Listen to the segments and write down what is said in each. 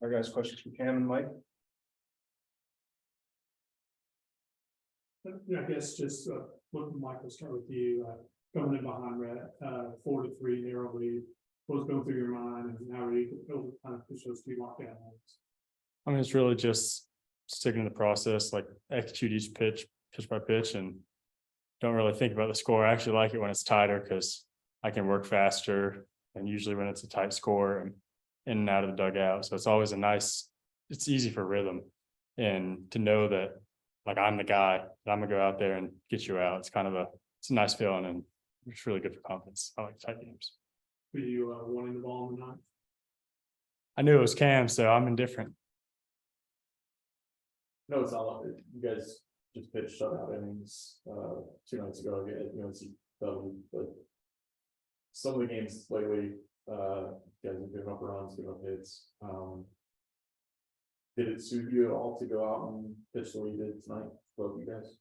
Our guys, questions for Cam and Mike? Yeah, I guess just looking, Michael, start with you. Coming in behind Red, 4-3 narrow lead. What's going through your mind, and how are you able to kind of push those two lockdown? I mean, it's really just sticking to the process, like execute each pitch by pitch, and don't really think about the score. I actually like it when it's tighter because I can work faster, and usually when it's a tight score, I'm in and out of the dugout. So it's always it's easy for rhythm, and to know that like I'm the guy that I'm gonna go out there and get you out. It's a nice feeling, and it's really good for confidence. I like tight games. Were you wanting the ball in the ninth? I knew it was Cam, so I'm indifferent. No, it's not like you guys just pitched shutout innings 2 nights ago again, but some of the games lately, you guys have given up runs, given up hits. Did it suit you at all to go out and pitch the way you did tonight, both of you guys?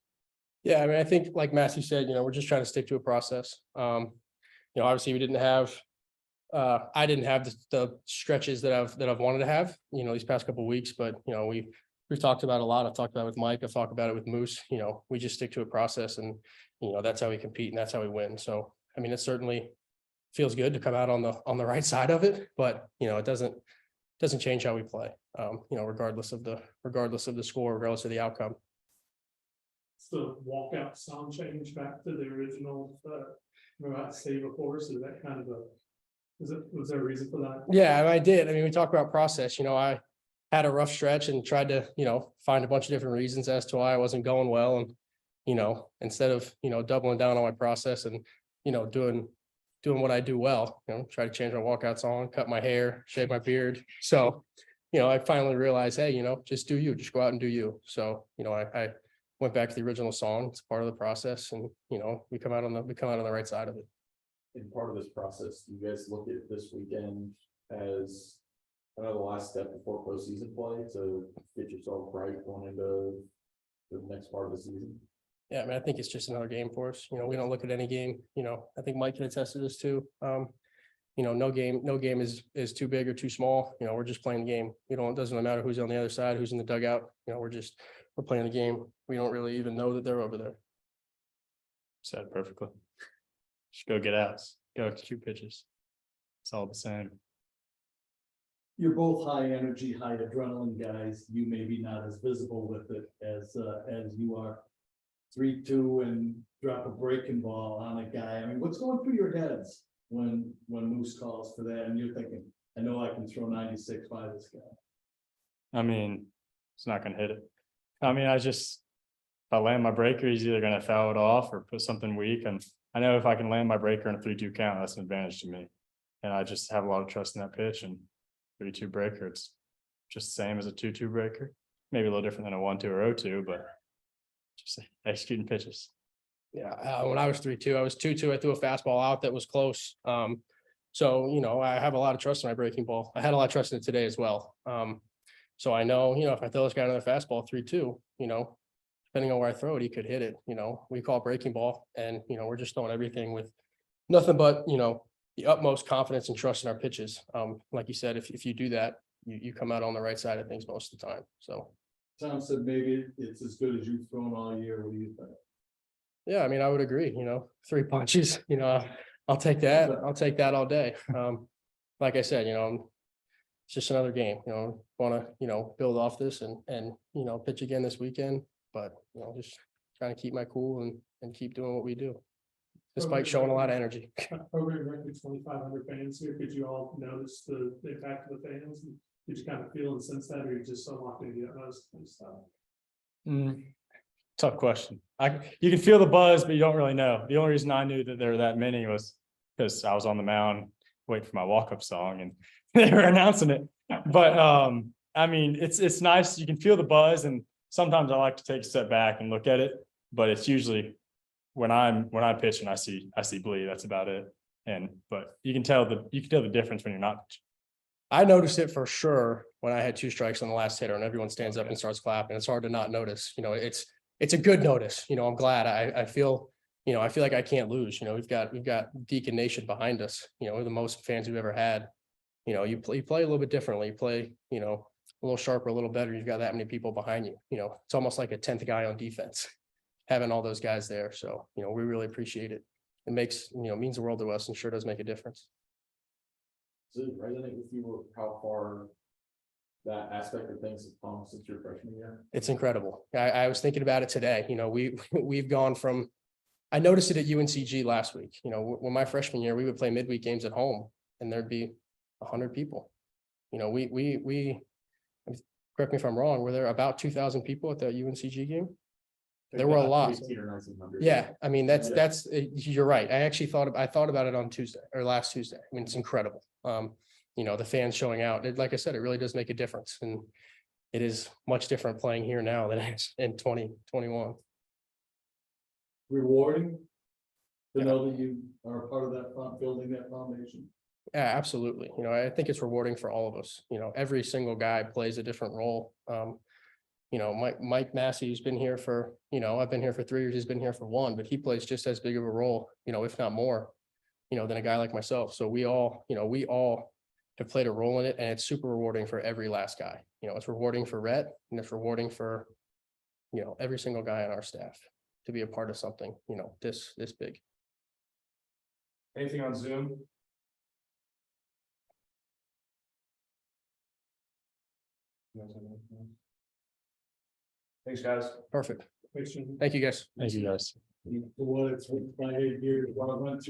Yeah, I mean, I think like Massey said, we're just trying to stick to a process. Obviously we didn't have, I didn't have the stretches that I've wanted to have, these past couple of weeks, but we've talked about a lot. I've talked about it with Mike. I've talked about it with Moose. We just stick to a process, and that's how we compete and that's how we win. So I mean, it certainly feels good to come out on the right side of it, but it doesn't change how we play. Regardless of the score, regardless of the outcome. It's the walkout sound change back to the original save of course. Is that kind of was there a reason for that? Yeah, I did. I mean, we talked about process. I had a rough stretch and tried to, find a bunch of different reasons as to why I wasn't going well. And, instead of, doubling down on my process and, doing what I do well, try to change my walkout song, cut my hair, shave my beard. So, I finally realized, hey, just do you, just go out and do you. So, I went back to the original song. It's part of the process, and, we come out on the right side of it. In part of this process, do you guys look at this weekend as the last step before postseason play to get yourself right going into the next part of the season? Yeah, I mean, I think it's just another game for us. We don't look at any game, I think Mike can attest to this too. No game is too big or too small. We're just playing the game. It doesn't matter who's on the other side, who's in the dugout. We're playing the game. We don't really even know that they're over there. Said perfectly. Just go get outs, go execute pitches. It's all the same. You're both high energy, high adrenaline guys. You may be not as visible with it as you are. 3-2 and drop a breaking ball on a guy. I mean, what's going through your heads when Moose calls for that and you're thinking, I know I can throw 96 by this guy? I mean, it's not gonna hit it. I mean, if I land my breaker, he's either gonna foul it off or put something weak. And I know if I can land my breaker in a 3-2 count, that's an advantage to me. And I just have a lot of trust in that pitch, and 3-2 breaker, it's just the same as a 2-2 breaker. Maybe a little different than a 1-2 or 0-2, but just executing pitches. Yeah, when I was 3-2, I was 2-2. I threw a fastball out that was close. So, I have a lot of trust in my breaking ball. I had a lot of trust in it today as well. So I know, if I throw this guy another fastball 3-2, depending on where I throw it, he could hit it. We call it breaking ball, and, we're just throwing everything with nothing but, the utmost confidence and trust in our pitches. Like you said, if you do that, you come out on the right side of things most of the time. So Tom said maybe it's as good as you've thrown all year. What do you think? yeah, I mean, I would agree, 3 punches, I'll take that. I'll take that all day. Like I said, it's just another game, want to, build off this and, pitch again this weekend, but, just trying to keep my cool and keep doing what we do, despite showing a lot of energy. Program record 2,500 fans here. Could you all notice the impact of the fans? Did you kind of feel and sense that, or you just so locked into the most stuff? Tough question. You can feel the buzz, but you don't really know. The only reason I knew that there were that many was because I was on the mound waiting for my walk-up song and they were announcing it. But I mean, it's nice. You can feel the buzz, and sometimes I like to take a step back and look at it, but it's usually when I'm pitching, I see bleed. That's about it. But you can tell the difference when you're not. I noticed it for sure when I had 2 strikes on the last hitter and everyone stands up and starts clapping. It's hard to not notice. It's a good notice. I'm glad. I feel like I can't lose. We've got Deacon Nation behind us. We're the most fans we've ever had. You play a little bit differently. You play, a little sharper, a little better, you've got that many people behind you, it's almost like a 10th guy on defense. Having all those guys there. So, we really appreciate it. It makes, means the world to us and sure does make a difference. Does it resonate with you how far that aspect of things has come since your freshman year? It's incredible. I was thinking about it today, we've gone from, I noticed it at UNCG last week, when my freshman year, we would play midweek games at home and there'd be 100 people. We, correct me if I'm wrong, were there about 2,000 people at that UNCG game? There were a lot. 18 or 1900. Yeah, I mean, that's, you're right. I actually thought about it on Tuesday or last Tuesday. I mean, it's incredible. The fans showing out, like I said, it really does make a difference. And it is much different playing here now than it is in 2021. Rewarding to know that you are a part of that, building that foundation. Yeah, absolutely. I think it's rewarding for all of us. Every single guy plays a different role. Mike Massey, who's been here for, I've been here for 3 years, he's been here for 1, but he plays just as big of a role, if not more, than a guy like myself. So we all have played a role in it, and it's super rewarding for every last guy. It's rewarding for Rhett, and it's rewarding for, every single guy on our staff to be a part of something, this big. Anything on Zoom? Thanks, guys. Perfect. Question. Thank you, guys. Thank you, guys. For what it's, my 8 years, what I went through.